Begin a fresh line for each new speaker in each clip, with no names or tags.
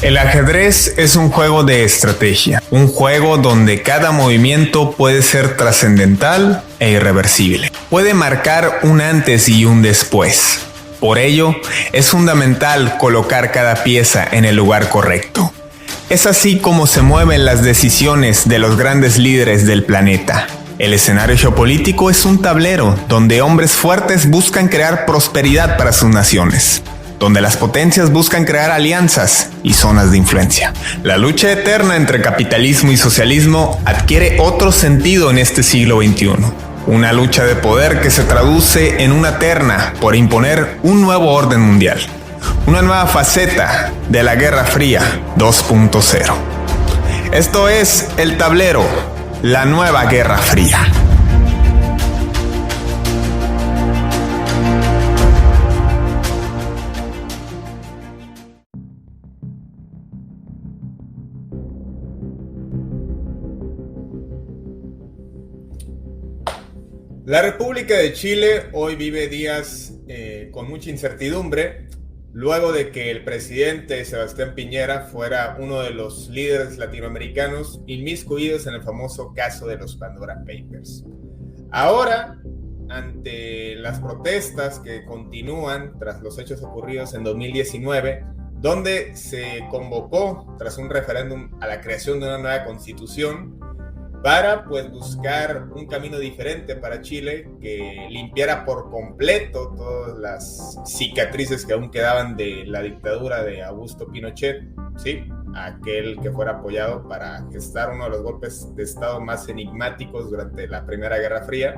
El ajedrez es un juego de estrategia, un juego donde cada movimiento puede ser trascendental e irreversible. Puede marcar un antes y un después. Por ello, es fundamental colocar cada pieza en el lugar correcto. Es así como se mueven las decisiones de los grandes líderes del planeta. El escenario geopolítico es un tablero donde hombres fuertes buscan crear prosperidad para sus naciones, donde las potencias buscan crear alianzas y zonas de influencia. La lucha eterna entre capitalismo y socialismo adquiere otro sentido en este siglo XXI. Una lucha de poder que se traduce en una terna por imponer un nuevo orden mundial. Una nueva faceta de la Guerra Fría 2.0. Esto es El Tablero, la nueva Guerra Fría. La República de Chile hoy vive días con mucha incertidumbre, luego de que el presidente Sebastián Piñera fuera uno de los líderes latinoamericanos inmiscuidos en el famoso caso de los Pandora Papers. Ahora, ante las protestas que continúan tras los hechos ocurridos en 2019, donde se convocó tras un referéndum a la creación de una nueva constitución, para pues buscar un camino diferente para Chile que limpiara por completo todas las cicatrices que aún quedaban de la dictadura de Augusto Pinochet, ¿sí? Aquel que fuera apoyado para gestar uno de los golpes de Estado más enigmáticos durante la Primera Guerra Fría,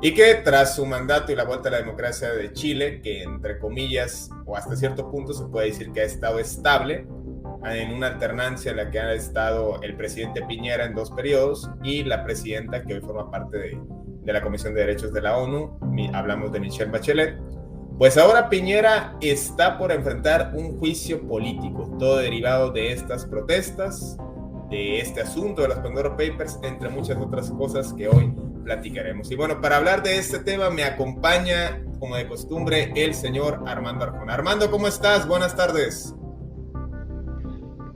y que tras su mandato y la vuelta a la democracia de Chile, que entre comillas o hasta cierto punto se puede decir que ha estado estable, en una alternancia en la que ha estado el presidente Piñera en 2 periodos y la presidenta que hoy forma parte de la Comisión de Derechos de la ONU, hablamos de Michelle Bachelet, pues ahora Piñera está por enfrentar un juicio político, todo derivado de estas protestas, de este asunto de los Pandora Papers, entre muchas otras cosas que hoy platicaremos. Y bueno, para hablar de este tema me acompaña, como de costumbre, el señor Armando Arjona. Armando, ¿cómo estás? Buenas tardes.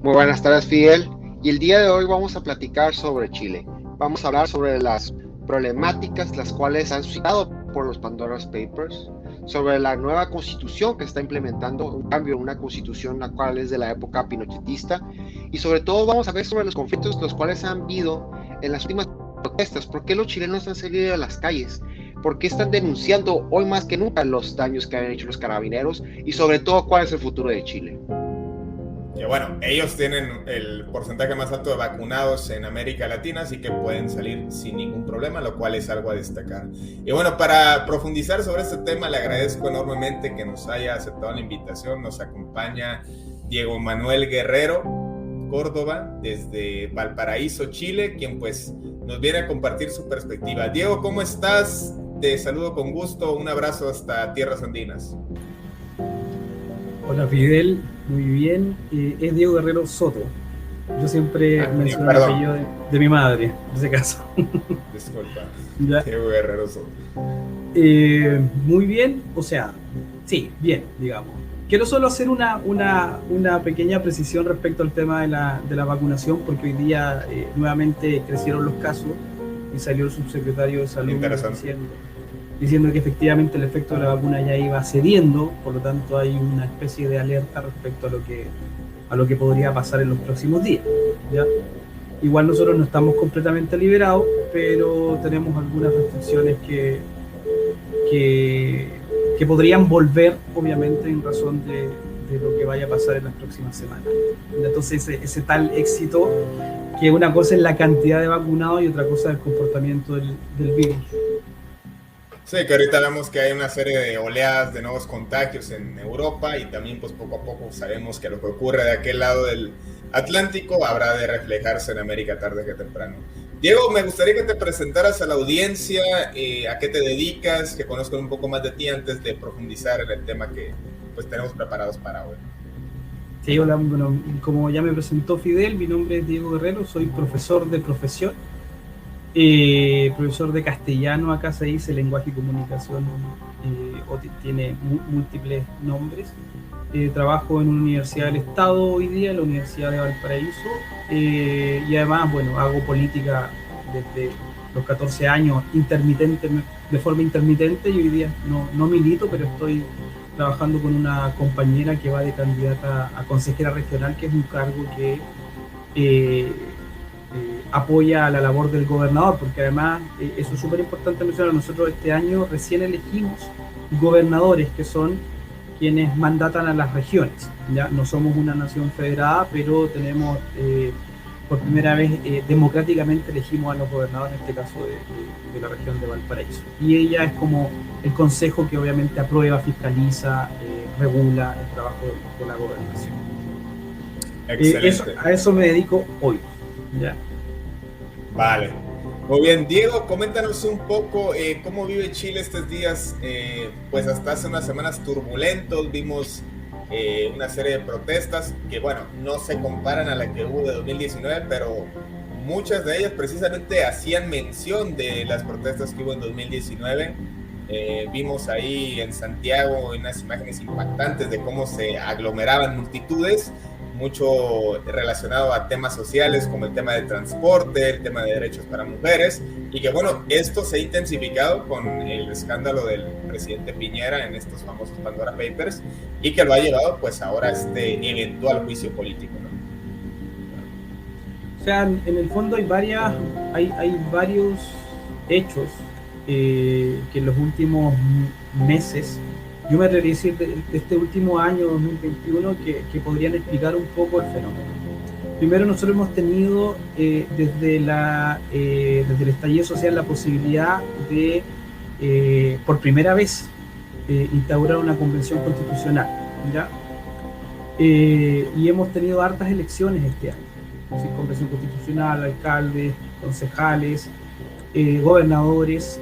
Muy buenas tardes, Fidel. Y el día de hoy vamos a platicar sobre Chile. Vamos a hablar sobre las problemáticas las cuales han suscitado por los Pandora Papers, sobre la nueva constitución que está implementando, un cambio en una constitución la cual es de la época pinochetista, y sobre todo vamos a ver sobre los conflictos los cuales han habido en las últimas protestas. ¿Por qué los chilenos han salido a las calles? ¿Por qué están denunciando hoy más que nunca los daños que han hecho los carabineros? Y sobre todo, ¿cuál es el futuro de Chile?
Que bueno, ellos tienen el porcentaje más alto de vacunados en América Latina, así que pueden salir sin ningún problema, lo cual es algo a destacar. Y bueno, para profundizar sobre este tema, le agradezco enormemente que nos haya aceptado la invitación. Nos acompaña Diego Manuel Guerrero Córdoba, desde Valparaíso, Chile, quien pues nos viene a compartir su perspectiva. Diego, ¿cómo estás? Te saludo con gusto, un abrazo hasta Tierras Andinas.
Hola Fidel, muy bien. Es Diego Guerrero Soto. Yo siempre menciono el apellido de mi madre, en ese caso.
Disculpa.
¿Ya?
Diego Guerrero Soto.
Muy bien, o sea, sí, bien, digamos. Quiero solo hacer una pequeña precisión respecto al tema de la vacunación, porque hoy día nuevamente crecieron los casos y salió el subsecretario de Salud diciendo que efectivamente el efecto de la vacuna ya iba cediendo, por lo tanto hay una especie de alerta respecto a lo que podría pasar en los próximos días, ¿ya? Igual nosotros no estamos completamente liberados, pero tenemos algunas restricciones que podrían volver, obviamente, en razón de lo que vaya a pasar en las próximas semanas. Entonces ese tal éxito, que una cosa es la cantidad de vacunados y otra cosa es el comportamiento del virus.
Sí, que ahorita vemos que hay una serie de oleadas de nuevos contagios en Europa y también pues poco a poco sabemos que lo que ocurre de aquel lado del Atlántico habrá de reflejarse en América tarde que temprano. Diego, me gustaría que te presentaras a la audiencia, a qué te dedicas, que conozcan un poco más de ti antes de profundizar en el tema que pues tenemos preparados para hoy.
Sí, hola, bueno, como ya me presentó Fidel, mi nombre es Diego Guerrero, soy profesor de profesión. Profesor de castellano, acá se dice lenguaje y comunicación, tiene múltiples nombres. Trabajo en una universidad del Estado hoy día, en la Universidad de Valparaíso, y además, bueno, hago política desde los 14 años de forma intermitente, y hoy día no milito, pero estoy trabajando con una compañera que va de candidata a consejera regional, que es un cargo que apoya a la labor del gobernador, porque además, eso es súper importante mencionar, nosotros este año recién elegimos gobernadores, que son quienes mandatan a las regiones. Ya no somos una nación federada, pero tenemos, por primera vez, democráticamente elegimos a los gobernadores, en este caso de la región de Valparaíso. Y ella es como el consejo que obviamente aprueba, fiscaliza, regula el trabajo de la gobernación.
Excelente.
A eso me dedico hoy. ¿Ya?
Vale. Muy bien, Diego, coméntanos un poco cómo vive Chile estos días. Pues hasta hace unas semanas turbulentos, vimos una serie de protestas que, bueno, no se comparan a la que hubo de 2019, pero muchas de ellas precisamente hacían mención de las protestas que hubo en 2019. Vimos ahí en Santiago unas imágenes impactantes de cómo se aglomeraban multitudes, mucho relacionado a temas sociales como el tema del transporte, el tema de derechos para mujeres, y que bueno, esto se ha intensificado con el escándalo del presidente Piñera en estos famosos Pandora Papers, y que lo ha llevado pues ahora a este eventual juicio político, ¿no?
O sea, en el fondo hay varios hechos que en los últimos meses, yo me atrevería a decir de este último año 2021, que podrían explicar un poco el fenómeno. Primero, nosotros hemos tenido desde el estallido social la posibilidad de, por primera vez, instaurar una convención constitucional, ¿ya? Y hemos tenido hartas elecciones este año, es decir, convención constitucional, alcaldes, concejales, gobernadores.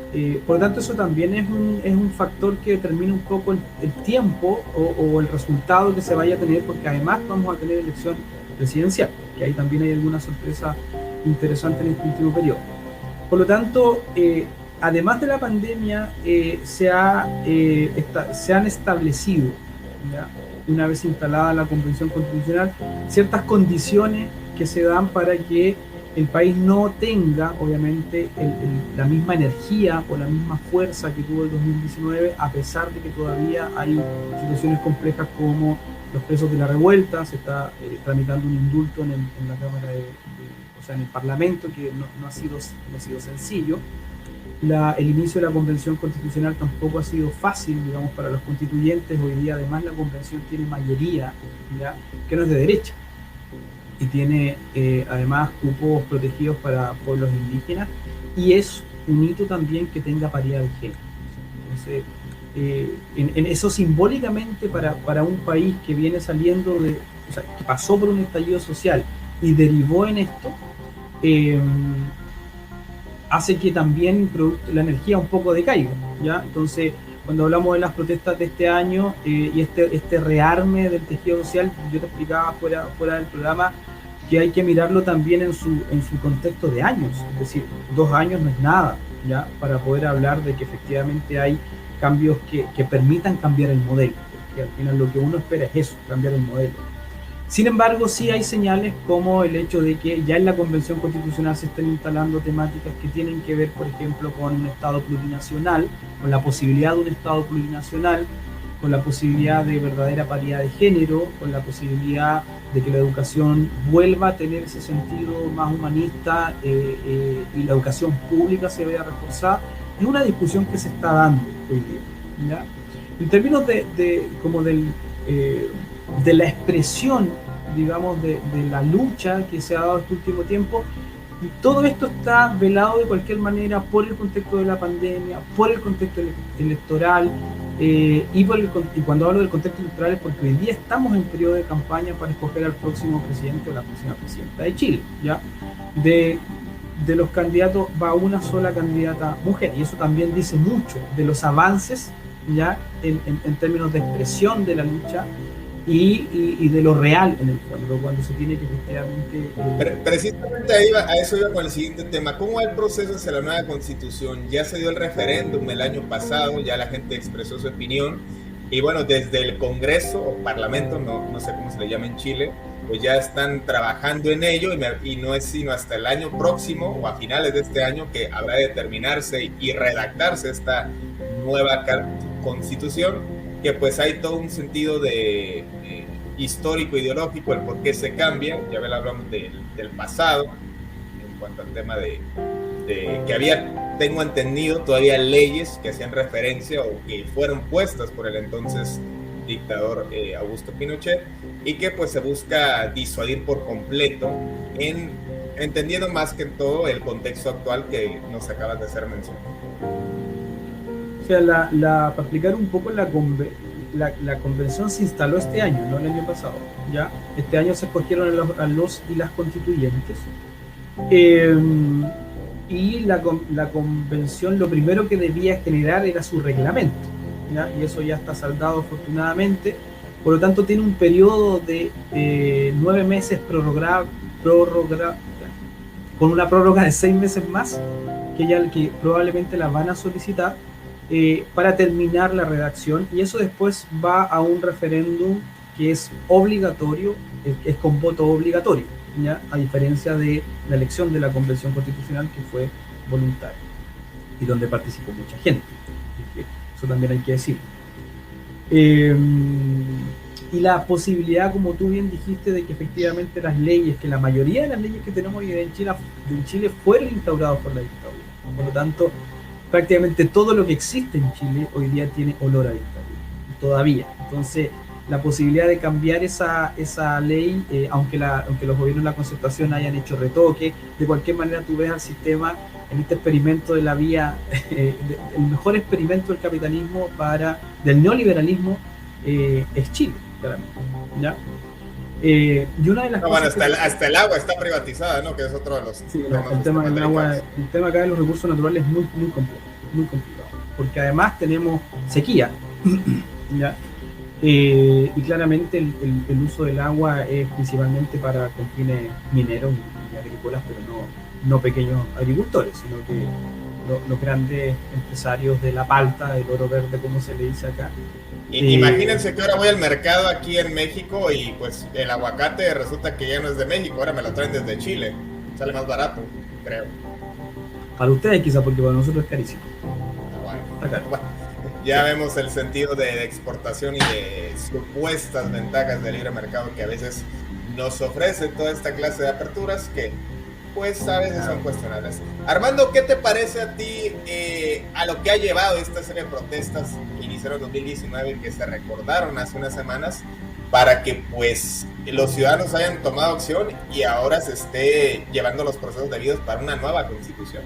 Por lo tanto, eso también es un factor que determina un poco el tiempo o el resultado que se vaya a tener, porque además vamos a tener elección presidencial, que ahí también hay alguna sorpresa interesante en este último periodo. Por lo tanto, además de la pandemia, se han establecido, ¿ya?, una vez instalada la Convención Constitucional, ciertas condiciones que se dan para que el país no tenga, obviamente, la misma energía o la misma fuerza que tuvo el 2019, a pesar de que todavía hay situaciones complejas como los presos de la revuelta. Se está tramitando un indulto en la Cámara o sea, en el Parlamento, que no ha sido sencillo. El inicio de la Convención Constitucional tampoco ha sido fácil, digamos, para los constituyentes. Hoy día, además, la Convención tiene mayoría, ¿ya?, que no es de derecha, y tiene además cupos protegidos para pueblos indígenas, y es un hito también que tenga paridad de género. Entonces, en eso simbólicamente para un país que viene saliendo o sea, que pasó por un estallido social y derivó en esto, hace que también la energía un poco decaiga, ¿ya? Entonces, cuando hablamos de las protestas de este año y este rearme del tejido social, yo te explicaba fuera del programa que hay que mirarlo también en su contexto de años. Es decir, 2 años no es nada, ¿ya?, para poder hablar de que efectivamente hay cambios que permitan cambiar el modelo, porque al final lo que uno espera es eso, cambiar el modelo. Sin embargo, sí hay señales como el hecho de que ya en la Convención Constitucional se están instalando temáticas que tienen que ver, por ejemplo, con un Estado plurinacional, con la posibilidad de un Estado plurinacional, con la posibilidad de verdadera paridad de género, con la posibilidad de que la educación vuelva a tener ese sentido más humanista y la educación pública se vea reforzada. Es una discusión que se está dando hoy día, ¿ya? En términos de la expresión, digamos, de la lucha que se ha dado este último tiempo, y todo esto está velado de cualquier manera por el contexto de la pandemia, por el contexto electoral, y cuando hablo del contexto electoral es porque hoy día estamos en periodo de campaña para escoger al próximo presidente o la próxima presidenta de Chile, ¿ya? De los candidatos va una sola candidata mujer, y eso también dice mucho de los avances, ya, en términos de expresión de la lucha, y de lo real en el fondo, cuando se tiene que efectivamente...
Precisamente a eso iba con el siguiente tema. ¿Cómo va el proceso hacia la nueva constitución? Ya se dio el referéndum el año pasado, ya la gente expresó su opinión, y bueno, desde el Congreso o Parlamento, no sé cómo se le llama en Chile, pues ya están trabajando en ello, y no es sino hasta el año próximo o a finales de este año que habrá de terminarse y redactarse esta nueva constitución, que pues hay todo un sentido de histórico, ideológico, el por qué se cambia. Ya hablamos del pasado, en cuanto al tema de que había, tengo entendido, todavía leyes que hacían referencia o que fueron puestas por el entonces dictador Augusto Pinochet, y que pues se busca disuadir por completo, entendiendo más que todo el contexto actual que nos acabas de hacer mención.
O sea, para explicar un poco, la convención se instaló este año, no el año pasado. ¿Ya? Este año se escogieron a los y las constituyentes. Y la convención lo primero que debía generar era su reglamento, ¿ya? Y eso ya está saldado afortunadamente. Por lo tanto, tiene un periodo de 9 meses con una prórroga de 6 meses más, que probablemente la van a solicitar para terminar la redacción, y eso después va a un referéndum que es obligatorio, es con voto obligatorio, ¿ya? A diferencia de la elección de la Convención Constitucional, que fue voluntaria y donde participó mucha gente. Eso también hay que decir. Y la posibilidad, como tú bien dijiste, de que efectivamente las leyes, que la mayoría de las leyes que tenemos hoy en Chile fueron instauradas por la dictadura. Por lo tanto, prácticamente todo lo que existe en Chile hoy día tiene olor a dictadura, todavía. Entonces, la posibilidad de cambiar esa ley, aunque los gobiernos de la Concertación hayan hecho retoques, de cualquier manera tú ves al sistema en este experimento de la vía, el mejor experimento del capitalismo del neoliberalismo es Chile, claramente, ¿ya? Y una de las cosas
hasta el agua está privatizada, ¿no? Que es otro de los...
Sí, el tema del agua, el tema acá de los recursos naturales es muy complejo, muy complicado, porque además tenemos sequía, ¿ya? Y claramente el uso del agua es principalmente con fines mineros y agrícolas, pero no pequeños agricultores, sino que los grandes empresarios de la palta, del oro verde, como se le dice acá.
Imagínense que ahora voy al mercado aquí en México y pues el aguacate resulta que ya no es de México, ahora me lo traen desde Chile, sale más barato, creo.
Para ustedes quizá, porque para nosotros es carísimo.
Bueno, ya vemos el sentido de exportación y de supuestas ventajas del libre mercado que a veces nos ofrece toda esta clase de aperturas que pues a veces son cuestionables. Armando, ¿qué te parece a ti a lo que ha llevado esta serie de protestas que iniciaron en 2019 y que se recordaron hace unas semanas para que pues los ciudadanos hayan tomado acción y ahora se esté llevando los procesos debidos para una nueva constitución?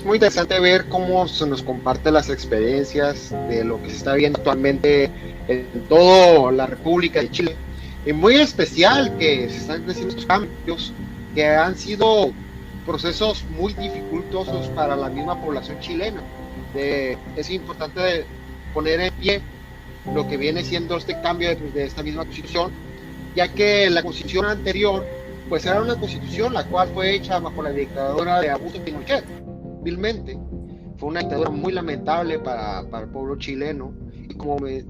Muy interesante ver cómo se nos comparte las experiencias de lo que se está viendo actualmente en toda la República de Chile. Y muy especial que se están haciendo estos cambios que han sido procesos muy dificultosos para la misma población chilena. Es importante poner en pie lo que viene siendo este cambio de esta misma constitución, ya que la constitución anterior pues era una constitución la cual fue hecha bajo la dictadura de Augusto Pinochet, vilmente. Fue una dictadura muy lamentable para el pueblo chileno,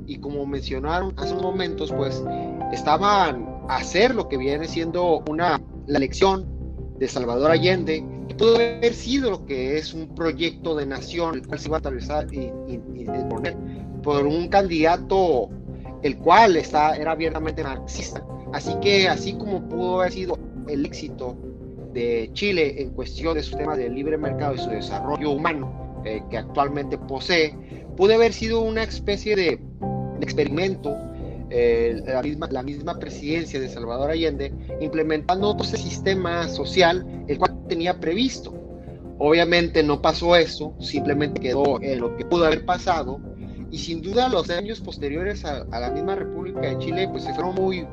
y como mencionaron hace unos momentos, pues estaban a hacer lo que viene siendo la elección de Salvador Allende, que pudo haber sido lo que es un proyecto de nación, el cual se iba a atravesar y poner por un candidato el cual era abiertamente marxista. Así que así como pudo haber sido el éxito de Chile en cuestión de su tema del libre mercado y su desarrollo humano que actualmente posee, pudo haber sido una especie de experimento, la misma presidencia de Salvador Allende implementando otro sistema social el cual tenía previsto. Obviamente no pasó eso, simplemente quedó en lo que pudo haber pasado, y sin duda los años posteriores a la misma República de Chile pues se fueron muy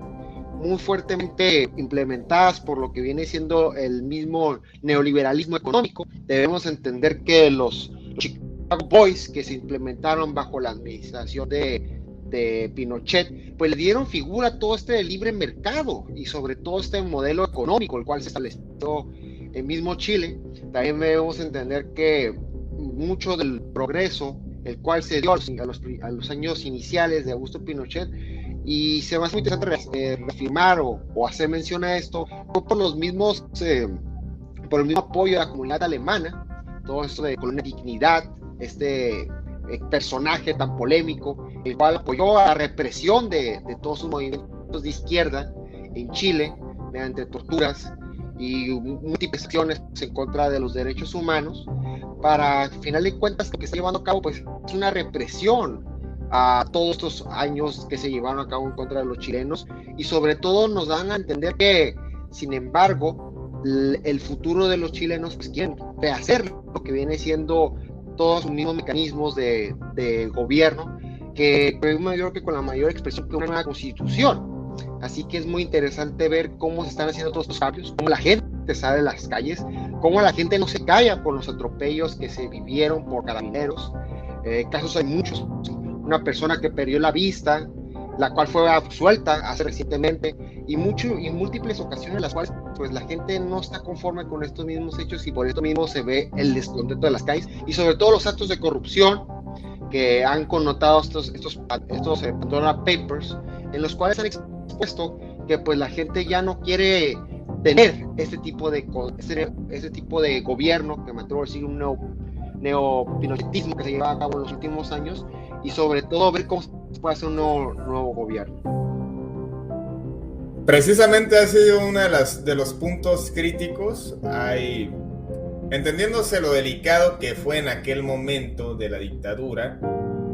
fuertemente implementadas por lo que viene siendo el mismo neoliberalismo económico. Debemos entender que los Chicago Boys, que se implementaron bajo la administración de de Pinochet, pues le dieron figura a todo este libre mercado y sobre todo este modelo económico, el cual se estableció el mismo Chile. También debemos entender que mucho del progreso, el cual se dio a los años iniciales de Augusto Pinochet, y se me hace muy interesante reafirmar o hacer mención a esto, fue por los mismos, por el mismo apoyo de la comunidad alemana, todo esto de Colonia Dignidad, este personaje tan polémico, el cual apoyó a la represión de todos sus movimientos de izquierda en Chile, mediante torturas y múltiples acciones en contra de los derechos humanos, para, al final de cuentas, lo que está llevando a cabo pues, es una represión a todos estos años que se llevaron a cabo en contra de los chilenos, y sobre todo nos dan a entender que, sin embargo, el futuro de los chilenos pues, quieren rehacer lo que viene siendo todos sus mismos mecanismos de gobierno, que yo creo que con la mayor expresión que una nueva constitución. Así que es muy interesante ver cómo se están haciendo todos estos cambios, cómo la gente sale a las calles, cómo la gente no se calla por los atropellos que se vivieron por carabineros. Casos hay muchos. Una persona que perdió la vista, la cual fue absuelta hace recientemente, y múltiples ocasiones en las cuales pues la gente no está conforme con estos mismos hechos, y por esto mismo se ve el descontento de las calles, y sobre todo los actos de corrupción que han connotado estos Pandora Papers, en los cuales han expuesto que pues la gente ya no quiere tener este tipo de gobierno, que me atrevo a decir un neopinochetismo que se lleva a cabo en los últimos años, y sobre todo ver cómo se puede hacer un nuevo gobierno.
Precisamente ha sido uno de los puntos críticos. Entendiéndose lo delicado que fue en aquel momento de la dictadura,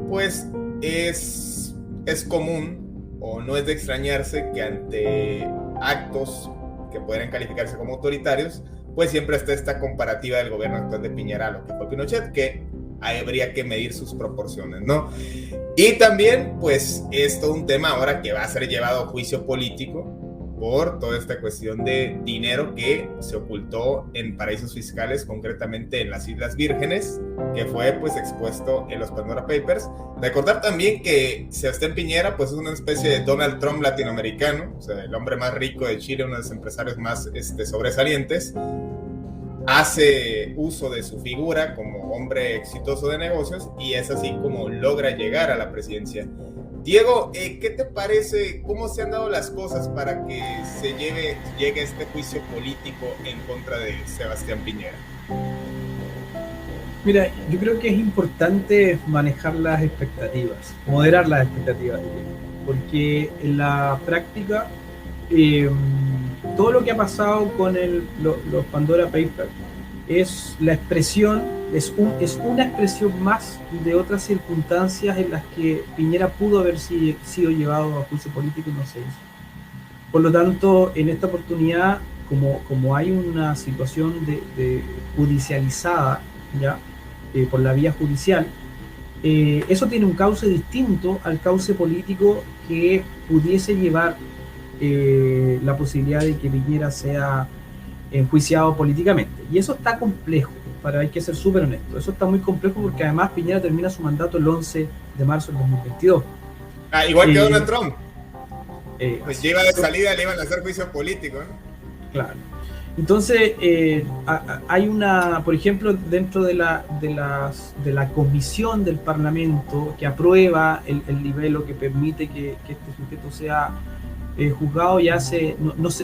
pues es común o no es de extrañarse que ante actos que podrían calificarse como autoritarios, pues siempre está esta comparativa del gobierno actual de Piñera a lo que fue Pinochet, que ahí habría que medir sus proporciones, ¿no? Y también, pues, es todo un tema ahora que va a ser llevado a juicio político por toda esta cuestión de dinero que se ocultó en paraísos fiscales, concretamente en las Islas Vírgenes, que fue pues expuesto en los Pandora Papers. Recordar también que Sebastián Piñera pues es una especie de Donald Trump latinoamericano, o sea, el hombre más rico de Chile, uno de los empresarios más sobresalientes. Hace uso de su figura como hombre exitoso de negocios y es así como logra llegar a la presidencia. Diego, ¿qué te parece? ¿Cómo se han dado las cosas para que llegue este juicio político en contra de Sebastián Piñera?
Mira, yo creo que es importante manejar las expectativas, moderar las expectativas, porque en la práctica todo lo que ha pasado con los Pandora Papers es la expresión, es una expresión más de otras circunstancias en las que Piñera pudo haber sido llevado a juicio político y no se hizo. Por lo tanto, en esta oportunidad, como hay una situación de judicializada ya por la vía judicial, eso tiene un cauce distinto al cauce político que pudiese llevar la posibilidad de que Piñera sea enjuiciado políticamente. Y eso está complejo, hay que ser súper honesto. Eso está muy complejo porque además Piñera termina su mandato el 11 de marzo del 2022.
Igual que Donald Trump. Pues lleva de salida, le iban a hacer juicio político, ¿no? Claro.
Entonces, hay por ejemplo, dentro de la comisión del Parlamento que aprueba el libelo que permite que este sujeto sea juzgado, ya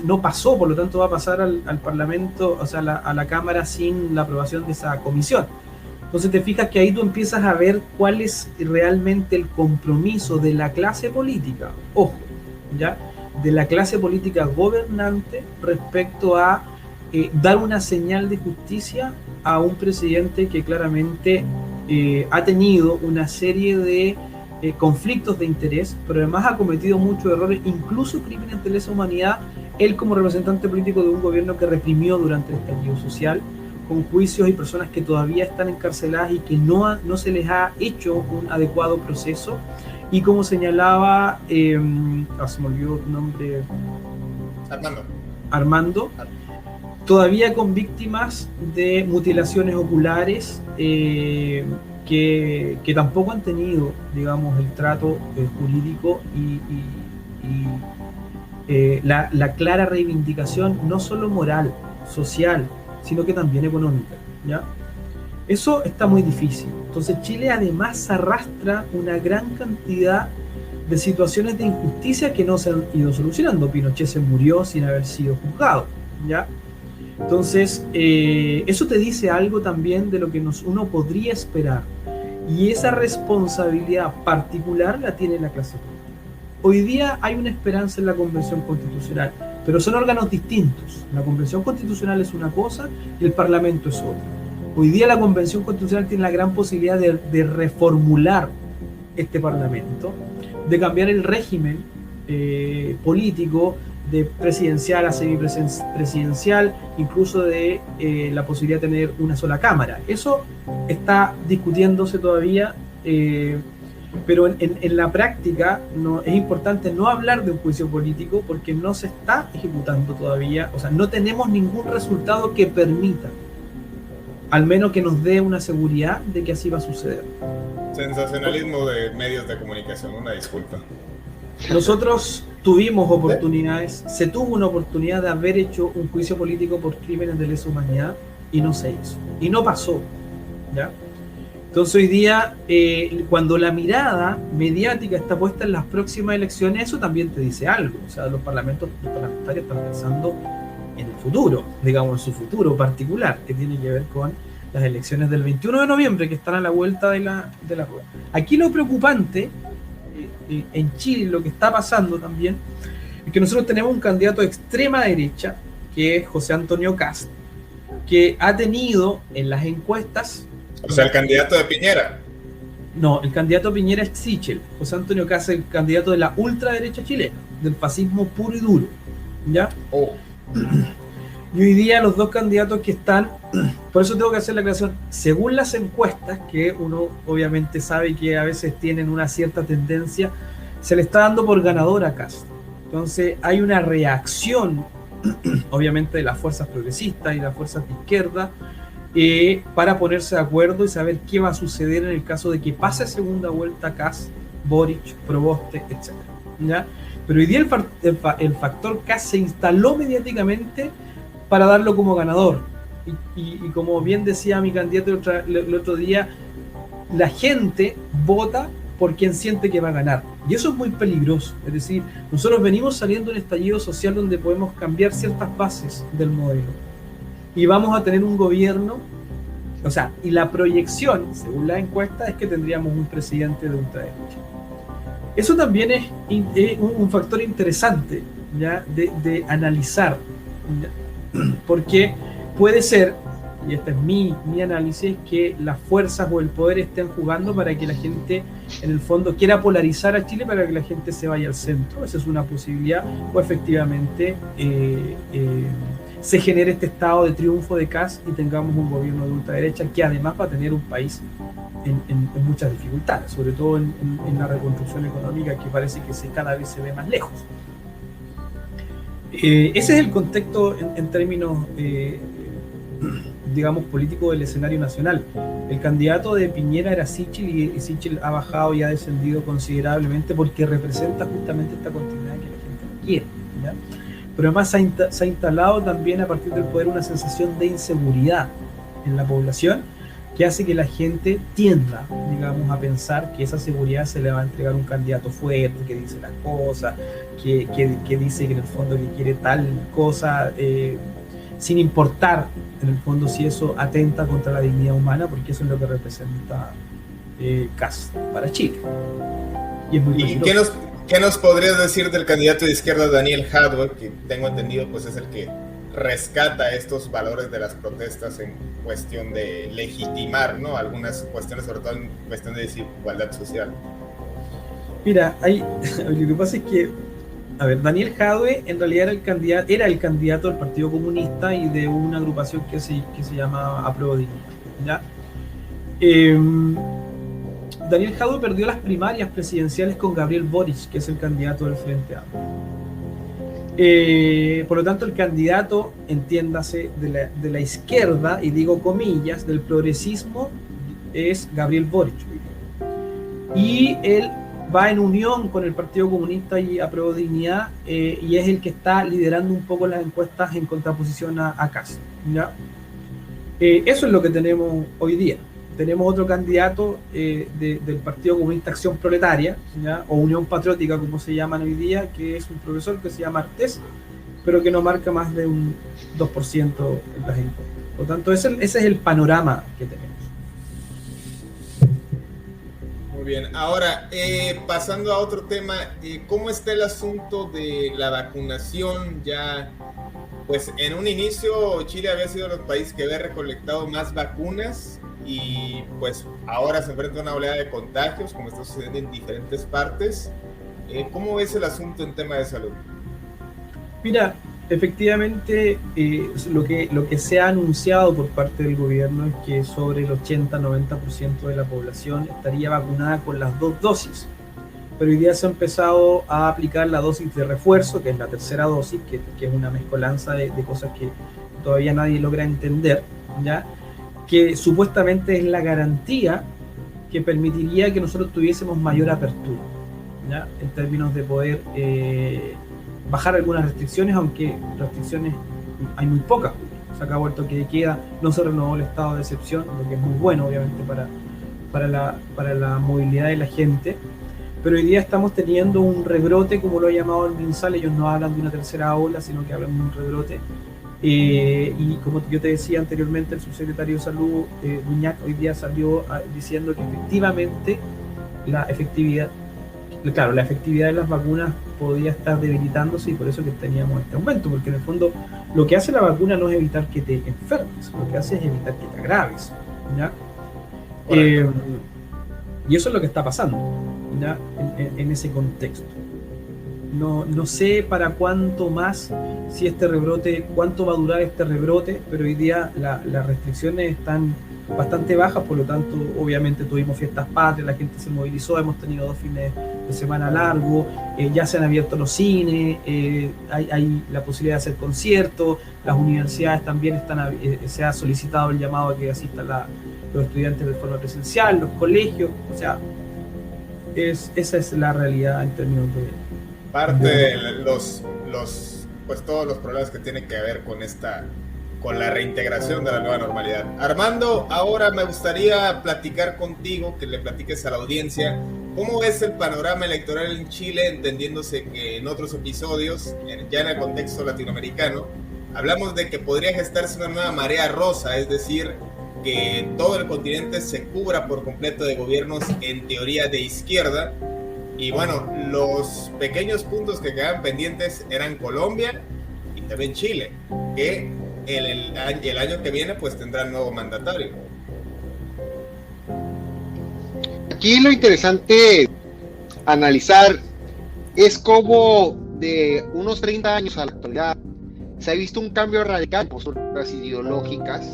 no pasó, por lo tanto va a pasar al Parlamento, o sea, a la Cámara sin la aprobación de esa comisión. Entonces te fijas que ahí tú empiezas a ver cuál es realmente el compromiso de la clase política, ojo, ¿ya? De la clase política gobernante respecto a dar una señal de justicia a un presidente que claramente ha tenido una serie de conflictos de interés, pero además ha cometido muchos errores, incluso crímenes de lesa humanidad, él como representante político de un gobierno que reprimió durante el estallido social, con juicios y personas que todavía están encarceladas y que no se les ha hecho un adecuado proceso, y como señalaba, se me olvidó tu nombre, Armando, todavía con víctimas de mutilaciones oculares, que tampoco han tenido, digamos, el trato jurídico y la clara reivindicación, no solo moral, social, sino que también económica, ¿ya? Eso está muy difícil. Entonces Chile además arrastra una gran cantidad de situaciones de injusticia que no se han ido solucionando. Pinochet se murió sin haber sido juzgado, ¿ya? Entonces, eso te dice algo también de lo que uno podría esperar. Y esa responsabilidad particular la tiene la clase política. Hoy día hay una esperanza en la Convención Constitucional, pero son órganos distintos. La Convención Constitucional es una cosa y el Parlamento es otra. Hoy día la Convención Constitucional tiene la gran posibilidad de reformular este Parlamento, de cambiar el régimen político de presidencial a semipresidencial, incluso de la posibilidad de tener una sola cámara. Eso está discutiéndose todavía, pero en la práctica es importante no hablar de un juicio político porque no se está ejecutando todavía, o sea, no tenemos ningún resultado que permita, al menos que nos dé una seguridad de que así va a suceder.
Sensacionalismo de medios de comunicación, una disculpa.
Nosotros tuvimos oportunidades, se tuvo una oportunidad de haber hecho un juicio político por crímenes de lesa humanidad y no se hizo, y no pasó, ¿ya? Entonces hoy día, cuando la mirada mediática está puesta en las próximas elecciones, eso también te dice algo. O sea, los parlamentarios están pensando en el futuro, digamos, en su futuro particular, que tiene que ver con las elecciones del 21 de noviembre, que están a la vuelta de la rueda. Aquí lo preocupante en Chile, lo que está pasando también, es que nosotros tenemos un candidato de extrema derecha, que es José Antonio Kast, que ha tenido en las encuestas...
O sea, el candidato de Piñera.
No, el candidato de Piñera es Sichel. José Antonio Kast es el candidato de la ultraderecha chilena, del fascismo puro y duro, ¿ya?
Oh.
Y hoy día los dos candidatos que están, por eso tengo que hacer la aclaración, según las encuestas, que uno obviamente sabe que a veces tienen una cierta tendencia, se le está dando por ganador a Kast. Entonces hay una reacción, obviamente, de las fuerzas progresistas y las fuerzas de izquierda, para ponerse de acuerdo y saber qué va a suceder en el caso de que pase segunda vuelta Kast, Boric, Proboste, etc. ¿Ya? Pero hoy día el factor Kast se instaló mediáticamente para darlo como ganador. Y como bien decía mi candidato el otro día, la gente vota por quien siente que va a ganar. Y eso es muy peligroso. Es decir, nosotros venimos saliendo de un estallido social donde podemos cambiar ciertas bases del modelo. Y vamos a tener un gobierno, o sea, y la proyección, según la encuesta, es que tendríamos un presidente de ultraderecha. Eso también es un factor interesante, ¿ya? De analizar, ¿ya? Porque puede ser, y este es mi análisis, que las fuerzas o el poder estén jugando para que la gente, en el fondo, quiera polarizar a Chile para que la gente se vaya al centro. Esa es una posibilidad, o efectivamente se genere este estado de triunfo de Kast y tengamos un gobierno de ultraderecha que además va a tener un país en muchas dificultades, sobre todo en la reconstrucción económica, que parece que cada vez se ve más lejos. Ese es el contexto en términos, digamos, políticos del escenario nacional. El candidato de Piñera era Sichel, y Sichel ha bajado y ha descendido considerablemente porque representa justamente esta continuidad que la gente no quiere, ¿ya? Pero además se ha instalado también a partir del poder una sensación de inseguridad en la población que hace que la gente tienda, digamos, a pensar que esa seguridad se le va a entregar a un candidato fuerte, que dice las cosas, que dice que en el fondo que quiere tal cosa, sin importar en el fondo si eso atenta contra la dignidad humana, porque eso es lo que representa Kast para Chile. Y es muy peligroso.
¿Qué nos podrías decir del candidato de izquierda Daniel Jadwe, que tengo entendido pues es el que rescata estos valores de las protestas en cuestión de legitimar, ¿no?, algunas cuestiones, sobre todo en cuestión de desigualdad social?
Mira, lo que pasa es que, a ver, Daniel Jadwe en realidad era el candidato del Partido Comunista y de una agrupación que se llama Apruebo Dignidad, ¿ya? Daniel Jadwe perdió las primarias presidenciales con Gabriel Boric, que es el candidato del Frente Amplio. Por lo tanto, el candidato, entiéndase, de la izquierda, y digo comillas, del progresismo, es Gabriel Boric. Y él va en unión con el Partido Comunista y Apruebo Dignidad, y es el que está liderando un poco las encuestas en contraposición a Kast, ¿ya? Eso es lo que tenemos hoy día. Tenemos otro candidato del Partido Comunista Acción Proletaria, ¿ya? O Unión Patriótica, como se llaman hoy día, que es un profesor que se llama Artés, pero que no marca más de un 2% en las encuestas. Por lo tanto, ese es el panorama que tenemos.
Muy bien. Ahora, pasando a otro tema, ¿cómo está el asunto de la vacunación? Ya, pues en un inicio Chile había sido los países que había recolectado más vacunas y pues ahora se enfrenta a una oleada de contagios, como está sucediendo en diferentes partes. ¿Cómo ves el asunto en tema de salud?
Mira, efectivamente, lo que se ha anunciado por parte del gobierno es que sobre el 80-90% de la población estaría vacunada con las 2 dosis. Pero hoy día se ha empezado a aplicar la dosis de refuerzo, que es la tercera dosis, que es una mezcolanza de cosas que todavía nadie logra entender, ¿ya? Que supuestamente es la garantía que permitiría que nosotros tuviésemos mayor apertura, ¿ya? En términos de poder bajar algunas restricciones, aunque restricciones hay muy pocas. Se acabó el toque de queda, no se renovó el estado de excepción, lo que es muy bueno obviamente para la movilidad de la gente, pero hoy día estamos teniendo un rebrote, como lo ha llamado el MinSal. Ellos no hablan de una tercera ola, sino que hablan de un rebrote, y como yo te decía anteriormente, el subsecretario de Salud, Buñac, hoy día salió diciendo que efectivamente la efectividad de las vacunas podía estar debilitándose, y por eso que teníamos este aumento, porque en el fondo lo que hace la vacuna no es evitar que te enfermes, lo que hace es evitar que te agraves, ¿ya? Y eso es lo que está pasando, ¿ya? En ese contexto. No sé para cuánto más, si este rebrote, cuánto va a durar este rebrote, pero hoy día las restricciones están bastante bajas, por lo tanto, obviamente tuvimos fiestas patrias, la gente se movilizó, hemos tenido 2 fines de semana largos, ya se han abierto los cines, hay la posibilidad de hacer conciertos, las universidades también se ha solicitado el llamado a que asistan los estudiantes de forma presencial, los colegios, o sea, esa es la realidad en términos de...
Parte de pues todos los problemas que tienen que ver con la reintegración de la nueva normalidad. Armando, ahora me gustaría platicar contigo, que le platiques a la audiencia, ¿cómo ves el panorama electoral en Chile, entendiéndose que en otros episodios, ya en el contexto latinoamericano, hablamos de que podría gestarse una nueva marea rosa, es decir, que todo el continente se cubra por completo de gobiernos en teoría de izquierda? Y bueno, los pequeños puntos que quedaban pendientes eran Colombia y también Chile, que el año que viene pues tendrá nuevo mandatario.
Aquí lo interesante analizar es cómo de unos 30 años a la actualidad se ha visto un cambio radical en posturas ideológicas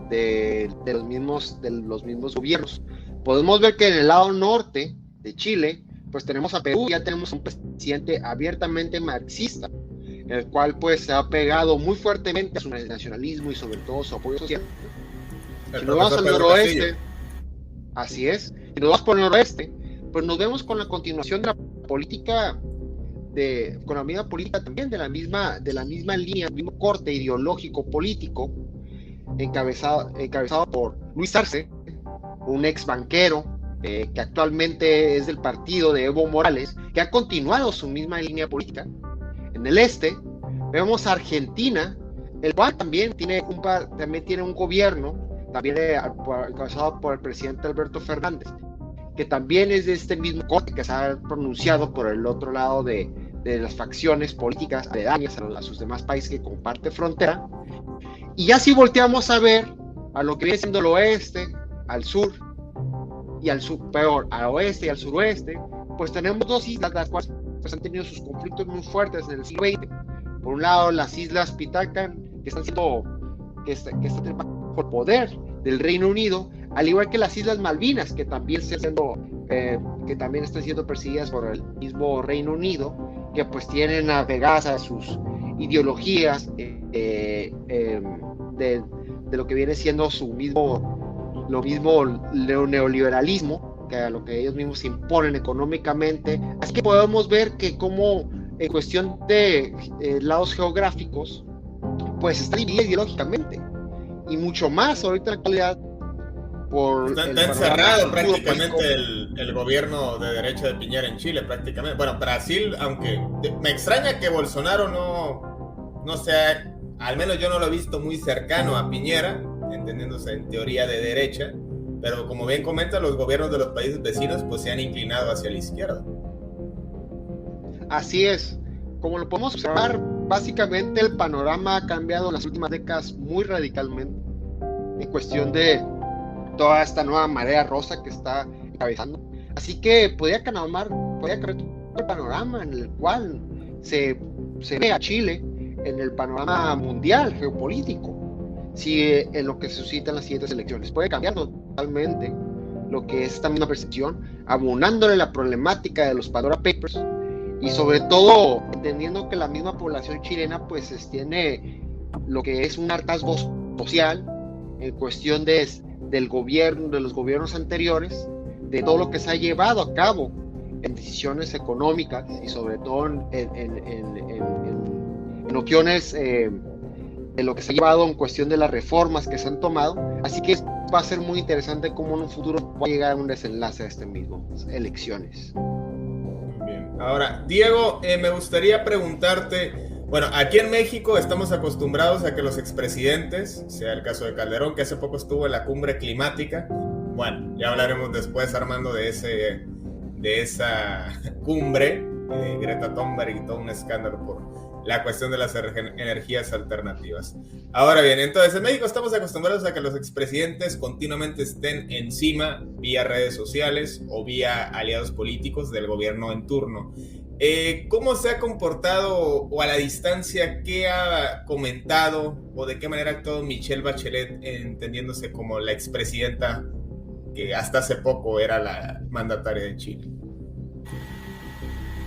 de los mismos gobiernos. Podemos ver que en el lado norte de Chile pues tenemos a Perú, ya tenemos un presidente abiertamente marxista, el cual pues se ha pegado muy fuertemente a su nacionalismo y sobre todo su apoyo social. Si nos vamos al noroeste, así es, si nos vamos por el noroeste, pues nos vemos con la continuación de la política, con la misma política también de la misma línea, el mismo corte ideológico político, encabezado por Luis Arce, un ex banquero, que actualmente es del partido de Evo Morales, que ha continuado su misma línea política. En el este vemos a Argentina, el cual también tiene un gobierno, también encabezado por el presidente Alberto Fernández, que también es de este mismo corte, que se ha pronunciado por el otro lado de las facciones políticas aledañas a sus demás países que comparte frontera. Y ya si volteamos a ver a lo que viene siendo el oeste, al sur, y al oeste y al suroeste, pues tenemos 2 islas, las cuales pues han tenido sus conflictos muy fuertes en el siglo XX. Por un lado, las islas Pitcairn, que están bajo el poder del Reino Unido, al igual que las islas Malvinas, que también están siendo perseguidas por el mismo Reino Unido, que pues tienen apegadas a sus ideologías de lo que viene siendo su mismo lo mismo neoliberalismo, que a lo que ellos mismos se imponen económicamente. Así que podemos ver que como en cuestión de lados geográficos, pues está dividida ideológicamente, y mucho más ahorita en la actualidad por
está encerrado prácticamente el gobierno de derecha de Piñera en Chile, prácticamente. Bueno, Brasil, aunque me extraña que Bolsonaro no sea, al menos yo no lo he visto muy cercano a Piñera, entendiéndose en teoría de derecha, pero como bien comenta, los gobiernos de los países vecinos pues se han inclinado hacia la izquierda.
Así es, como lo podemos observar, básicamente el panorama ha cambiado en las últimas décadas muy radicalmente en cuestión de toda esta nueva marea rosa que está encabezando. Así que podría cambiar el panorama en el cual se ve a Chile en el panorama mundial geopolítico, si en lo que se suscitan las siguientes elecciones. Puede cambiar totalmente lo que es esta misma percepción, abonándole la problemática de los Pandora Papers, y sobre todo entendiendo que la misma población chilena pues tiene lo que es un hartazgo social en cuestión del gobierno, de los gobiernos anteriores, de todo lo que se ha llevado a cabo en decisiones económicas y sobre todo en opciones de lo que se ha llevado en cuestión de las reformas que se han tomado. Así que va a ser muy interesante cómo en un futuro va a llegar a un desenlace de estas mismas elecciones.
Bien. Ahora, Diego, me gustaría preguntarte, bueno, aquí en México estamos acostumbrados a que los expresidentes, sea el caso de Calderón, que hace poco estuvo en la cumbre climática, bueno, ya hablaremos después, Armando, de esa cumbre, Greta Thunberg y todo un escándalo por la cuestión de las energías alternativas. Ahora bien, entonces en México estamos acostumbrados a que los expresidentes continuamente estén encima vía redes sociales o vía aliados políticos del gobierno en turno. ¿Cómo se ha comportado o a la distancia qué ha comentado o de qué manera ha actuado Michelle Bachelet, entendiéndose como la expresidenta que hasta hace poco era la mandataria de Chile?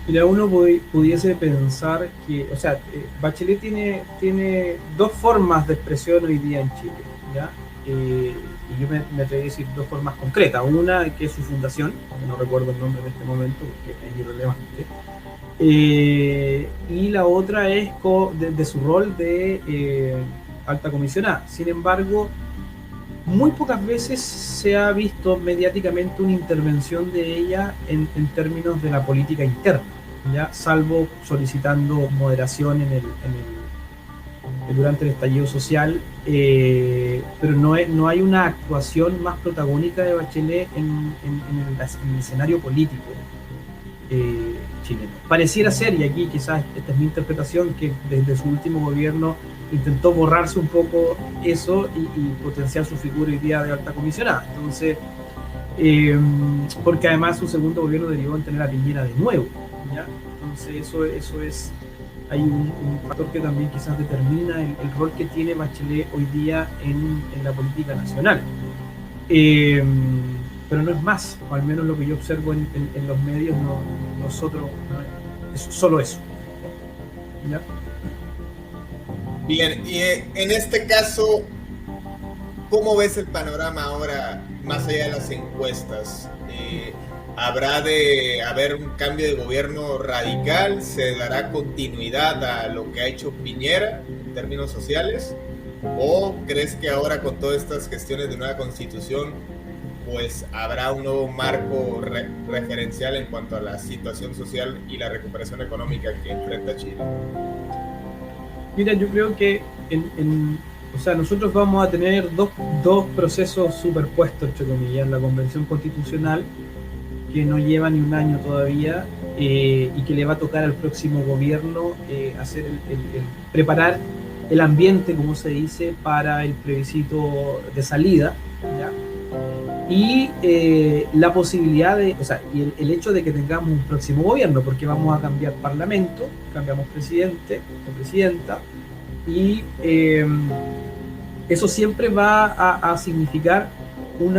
Mira, uno pudiese pensar que, o sea, Bachelet tiene dos formas de expresión hoy día en Chile, ¿ya? Y yo me atrevería a decir dos formas concretas. Una que es su fundación, no recuerdo el nombre en este momento porque es irrelevante, y la otra es de su rol de alta comisionada. Sin embargo, muy pocas veces se ha visto mediáticamente una intervención de ella en términos de la política interna, ¿ya? Salvo solicitando moderación durante el estallido social, pero no hay una actuación más protagónica de Bachelet en el escenario político chileno. Pareciera ser, y aquí quizás esta es mi interpretación, que desde su último gobierno intentó borrarse un poco eso y potenciar su figura hoy día de alta comisionada. Entonces, porque además su segundo gobierno derivó en tener a Piñera de nuevo, ¿ya? Entonces eso es, hay un factor que también quizás determina el rol que tiene Bachelet hoy día en la política nacional. Pero no es más, o al menos lo que yo observo en los medios, es solo eso, ¿ya?
Bien, y en este caso, ¿cómo ves el panorama ahora, más allá de las encuestas? ¿Habrá de haber un cambio de gobierno radical? ¿Se dará continuidad a lo que ha hecho Piñera en términos sociales? ¿O crees que ahora con todas estas gestiones de nueva constitución pues habrá un nuevo marco referencial en cuanto a la situación social y la recuperación económica que enfrenta Chile?
Mira, yo creo que o sea, nosotros vamos a tener dos procesos superpuestos, entre comillas, la convención constitucional, que no lleva ni un año todavía, y que le va a tocar al próximo gobierno hacer preparar el ambiente, como se dice, para el plebiscito de salida, ¿ya? Y la posibilidad o sea, y el hecho de que tengamos un próximo gobierno, porque vamos a cambiar parlamento, cambiamos presidente o presidenta, y eso siempre va a significar un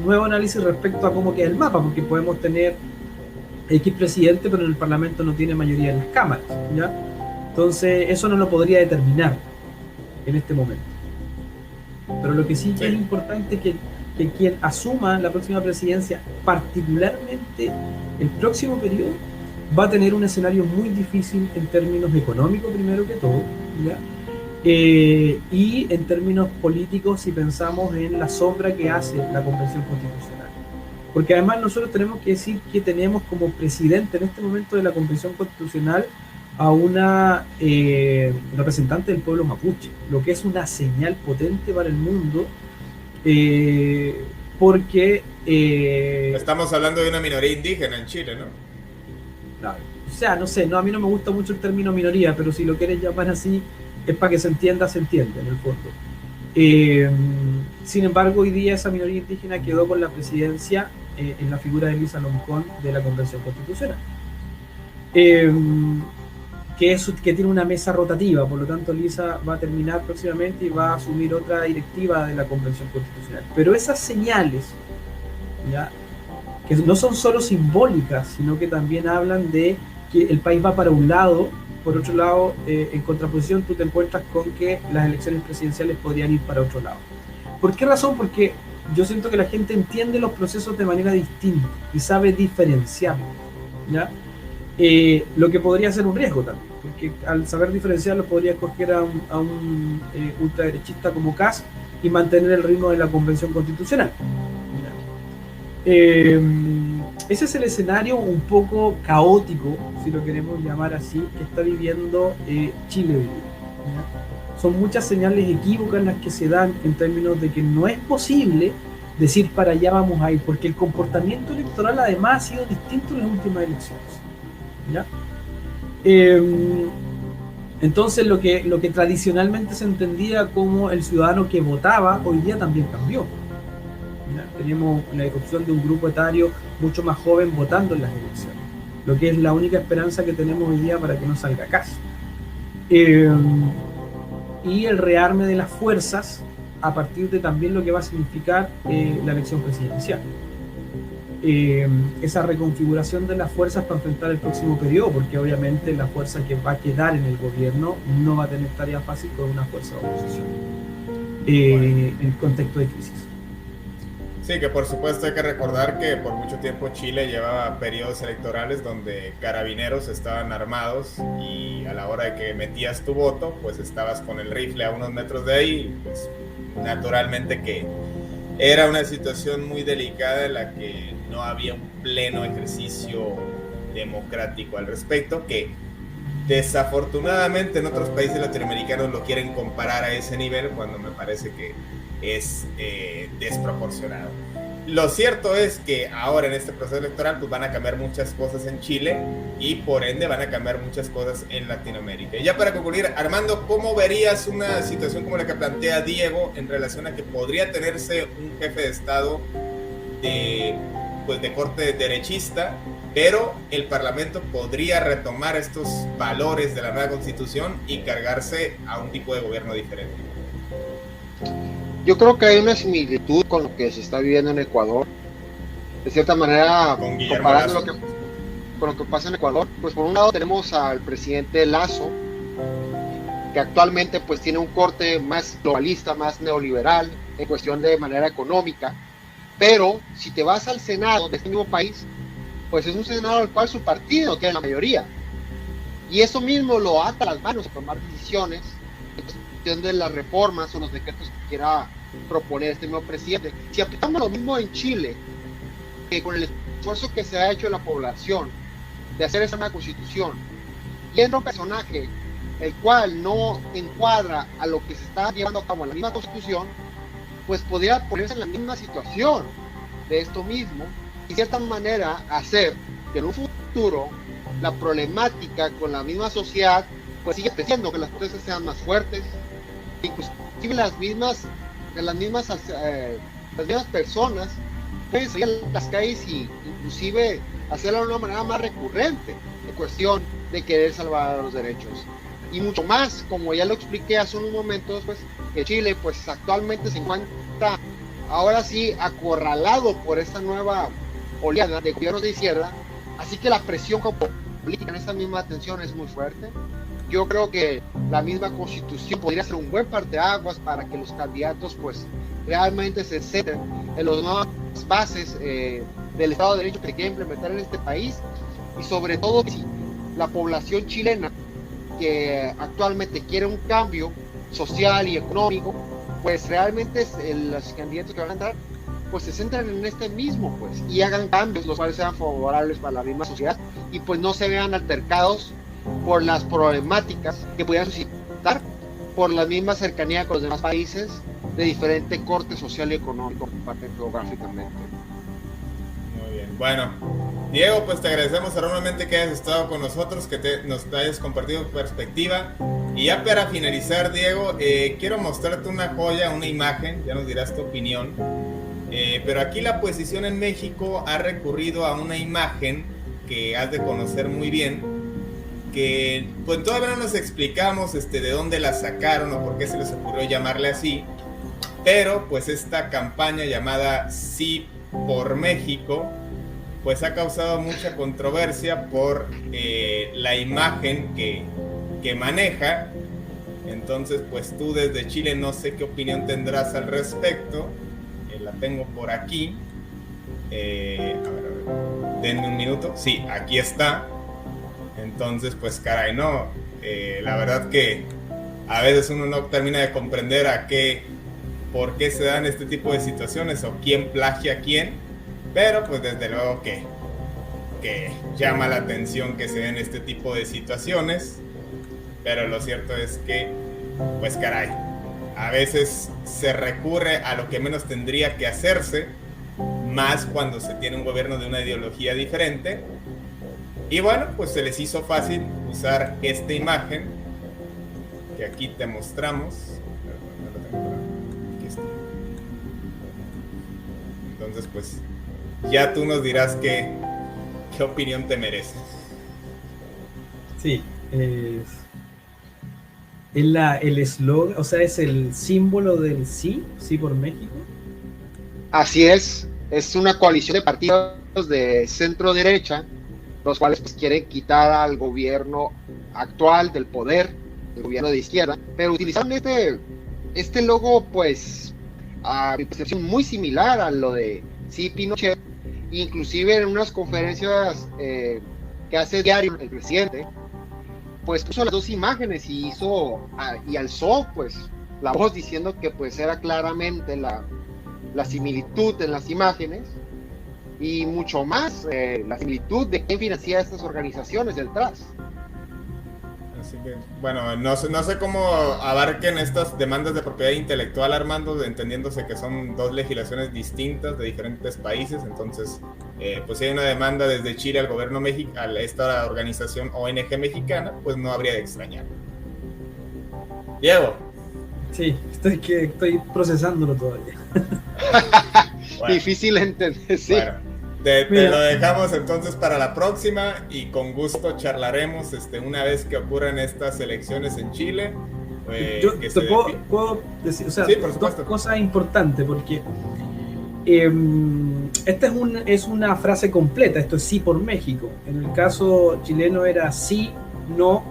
nuevo análisis respecto a cómo queda el mapa, porque podemos tener X presidente, pero en el parlamento no tiene mayoría en las cámaras, ¿ya? Entonces eso no lo podría determinar en este momento. Pero lo que sí que es importante es que que quien asuma la próxima presidencia, particularmente el próximo periodo, va a tener un escenario muy difícil en términos económicos, primero que todo, ¿ya? Y en términos políticos, si pensamos en la sombra que hace la Convención Constitucional. Porque además nosotros tenemos que decir que tenemos como presidente en este momento de la Convención Constitucional a una representante del pueblo mapuche, lo que es una señal potente para el mundo, porque...
estamos hablando de una minoría indígena en Chile, ¿no?
Claro. O sea, no sé, no, a mí no me gusta mucho el término minoría, pero si lo quieres llamar así, es para que se entienda en el fondo. Sin embargo, hoy día esa minoría indígena quedó con la presidencia en la figura de Elisa Loncón de la Convención Constitucional. Que tiene una mesa rotativa, por lo tanto Elisa va a terminar próximamente y va a asumir otra directiva de la Convención Constitucional. Pero esas señales, ¿ya?, que no son solo simbólicas, sino que también hablan de que el país va para un lado. Por otro lado, en contraposición, tú te encuentras con que las elecciones presidenciales podrían ir para otro lado. ¿Por qué razón? Porque yo siento que la gente entiende los procesos de manera distinta y sabe diferenciarlos, ¿ya? Lo que podría ser un riesgo también, porque al saber diferenciarlo podría escoger a un ultraderechista como Kast y mantener el ritmo de la Convención Constitucional. Ese es el escenario un poco caótico, si lo queremos llamar así, que está viviendo Chile hoy día, ¿ya? Son muchas señales equívocas las que se dan en términos de que no es posible decir para allá vamos a ir, porque el comportamiento electoral además ha sido distinto en las últimas elecciones, ¿ya? Entonces lo que tradicionalmente se entendía como el ciudadano que votaba, hoy día también cambió. Tenemos la irrupción de un grupo etario mucho más joven votando en las elecciones, lo que es la única esperanza que tenemos hoy día para que no salga caso. Y el rearme de las fuerzas a partir de también lo que va a significar la elección presidencial. Esa reconfiguración de las fuerzas para enfrentar el próximo periodo, porque obviamente la fuerza que va a quedar en el gobierno no va a tener tarea fácil con una fuerza de oposición en contexto de crisis.
Sí, que por supuesto hay que recordar que por mucho tiempo Chile llevaba periodos electorales donde carabineros estaban armados y a la hora de que metías tu voto, pues estabas con el rifle a unos metros de ahí, y pues naturalmente que era una situación muy delicada en la que no había un pleno ejercicio democrático al respecto, que desafortunadamente en otros países latinoamericanos lo quieren comparar a ese nivel cuando me parece que es desproporcionado. Lo cierto es que ahora en este proceso electoral pues van a cambiar muchas cosas en Chile y por ende van a cambiar muchas cosas en Latinoamérica. Y ya para concluir, Armando, ¿cómo verías una situación como la que plantea Diego en relación a que podría tenerse un jefe de Estado de corte derechista, pero el Parlamento podría retomar estos valores de la nueva Constitución y cargarse a un tipo de gobierno diferente?
Yo creo que hay una similitud con lo que se está viviendo en Ecuador. De cierta manera, comparando con lo que pasa en Ecuador, pues por un lado tenemos al presidente Lasso, que actualmente pues tiene un corte más globalista, más neoliberal, en cuestión de manera económica. Pero si te vas al Senado de este mismo país, pues es un Senado al cual su partido tiene la mayoría. Y eso mismo lo ata las manos a tomar decisiones de las reformas o los decretos que quiera proponer este nuevo presidente. Si aplicamos lo mismo en Chile, que con el esfuerzo que se ha hecho en la población de hacer esa nueva constitución, y entra un personaje el cual no encuadra a lo que se está llevando a cabo en la misma constitución, pues podría ponerse en la misma situación de esto mismo y de cierta manera hacer que en un futuro la problemática con la misma sociedad pues sigue creciendo, que las protestas sean más fuertes, inclusive las mismas personas pueden salir a las calles y inclusive hacerlo de una manera más recurrente en cuestión de querer salvar los derechos. Y mucho más, como ya lo expliqué hace unos momentos, pues que Chile pues actualmente se encuentra ahora sí acorralado por esta nueva oleada de gobiernos de izquierda, así que la presión política en esta misma tensión es muy fuerte. Yo creo que la misma constitución podría ser un buen parteaguas para que los candidatos pues realmente se centren en las nuevas bases del Estado de Derecho que se quiere implementar en este país, y sobre todo si la población chilena que actualmente quiere un cambio social y económico, pues realmente los candidatos que van a entrar pues se centran en este mismo, pues, y hagan cambios los cuales sean favorables para la misma sociedad, y pues no se vean altercados por las problemáticas que pudieran suscitar por la misma cercanía con los demás países de diferente corte social y económico, geográficamente.
Muy bien. Bueno, Diego, pues te agradecemos enormemente que hayas estado con nosotros, que nos hayas compartido tu perspectiva. Y ya para finalizar, Diego, quiero mostrarte una joya, una imagen, ya nos dirás tu opinión. Pero aquí la oposición en México ha recurrido a una imagen que has de conocer muy bien, que pues todavía no nos explicamos de dónde la sacaron o por qué se les ocurrió llamarle así, pero pues esta campaña llamada Sí por México pues ha causado mucha controversia por la imagen que maneja. Entonces pues tú desde Chile no sé qué opinión tendrás al respecto. La tengo por aquí. A ver, denme un minuto. Sí, aquí está. Entonces, pues caray, no. La verdad que a veces uno no termina de comprender por qué se dan este tipo de situaciones o quién plagia a quién. Pero pues desde luego que llama la atención que se den este tipo de situaciones. Pero lo cierto es que, pues caray, a veces se recurre a lo que menos tendría que hacerse, más cuando se tiene un gobierno de una ideología diferente. Y bueno, pues se les hizo fácil usar esta imagen que aquí te mostramos. Aquí está. Entonces, pues ya tú nos dirás qué opinión te merece.
Sí, el eslogan, o sea, es el símbolo del sí por México.
Así es una coalición de partidos de centro derecha, los cuales pues quieren quitar al gobierno actual del poder, el gobierno de izquierda, pero utilizaron este logo pues a mi percepción muy similar a lo de Sí Pinochet, inclusive en unas conferencias que hace diario el presidente, pues puso las dos imágenes y alzó pues la voz diciendo que pues era claramente la similitud en las imágenes y mucho más la similitud de quién financia estas organizaciones detrás.
Así que, bueno, no sé cómo abarquen estas demandas de propiedad intelectual, Armando, entendiéndose que son dos legislaciones distintas de diferentes países. Entonces, pues si hay una demanda desde Chile al gobierno mexicano, a esta organización ONG mexicana, pues no habría de extrañar. Diego.
Sí, estoy procesándolo todavía.
Bueno, difícil entender, sí.
Bueno, te lo dejamos entonces para la próxima y con gusto charlaremos una vez que ocurran estas elecciones en Chile.
Yo te puedo decir, o sea,
sí, por supuesto.
Dos cosas importantes, porque esta es una frase completa, esto es Sí por México. En el caso chileno era sí, no,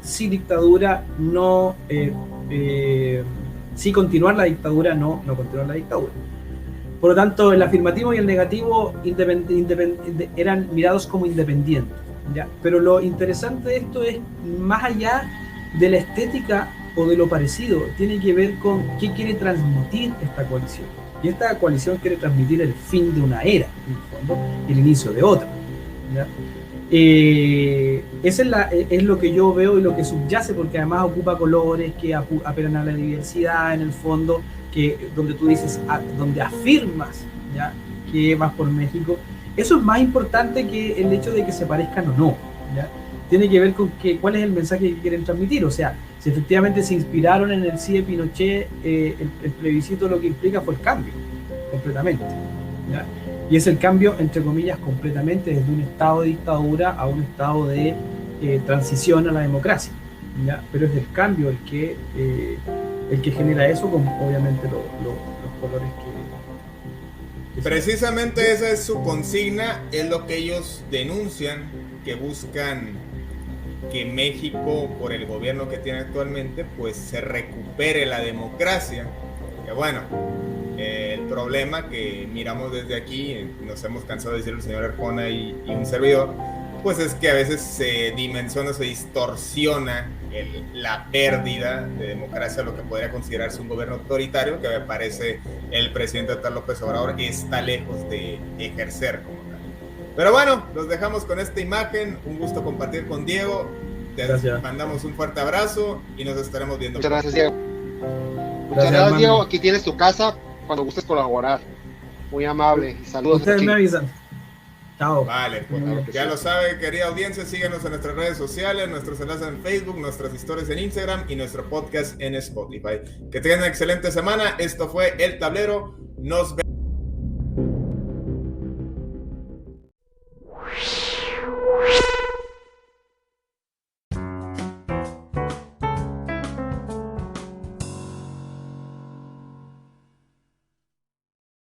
sí dictadura, no, sí continuar la dictadura, no continuar la dictadura. Por lo tanto, el afirmativo y el negativo eran mirados como independientes, ¿ya? Pero lo interesante de esto es, más allá de la estética o de lo parecido, tiene que ver con qué quiere transmitir esta coalición. Y esta coalición quiere transmitir el fin de una era, en el fondo, y el inicio de otra, ¿ya? Esa es lo que yo veo y lo que subyace, porque además ocupa colores que apelan a la diversidad, en el fondo, donde tú dices, donde afirmas, ¿ya?, que vas por México. Eso es más importante que el hecho de que se parezcan o no, ¿ya? Tiene que ver con cuál es el mensaje que quieren transmitir. O sea, si efectivamente se inspiraron en el sí de Pinochet, el plebiscito lo que implica fue el cambio, completamente, ¿ya? Y es el cambio, entre comillas, completamente, desde un estado de dictadura a un estado de transición a la democracia, ¿ya? Pero es el cambio el que genera eso, con obviamente los colores que
precisamente esa es su consigna, es lo que ellos denuncian, que buscan que México, por el gobierno que tiene actualmente, pues se recupere la democracia. Que bueno, el problema que miramos desde aquí, nos hemos cansado de decir el señor Arjona y un servidor, pues es que a veces se dimensiona, se distorsiona la pérdida de democracia, lo que podría considerarse un gobierno autoritario, que me parece el presidente López Obrador está lejos de ejercer como tal. Pero bueno, los dejamos con esta imagen, un gusto compartir con Diego, te mandamos un fuerte abrazo y nos estaremos viendo.
Muchas gracias, Diego. Muchas gracias, Diego. Aquí tienes tu casa cuando gustes colaborar. Muy amable. Saludos.
Ustedes me avisan. Chao.
Vale, pues ya lo sabe, querida audiencia, síguenos en nuestras redes sociales, nuestros enlaces en Facebook, nuestras historias en Instagram y nuestro podcast en Spotify. Que tengan una excelente semana. Esto fue El Tablero. Nos vemos.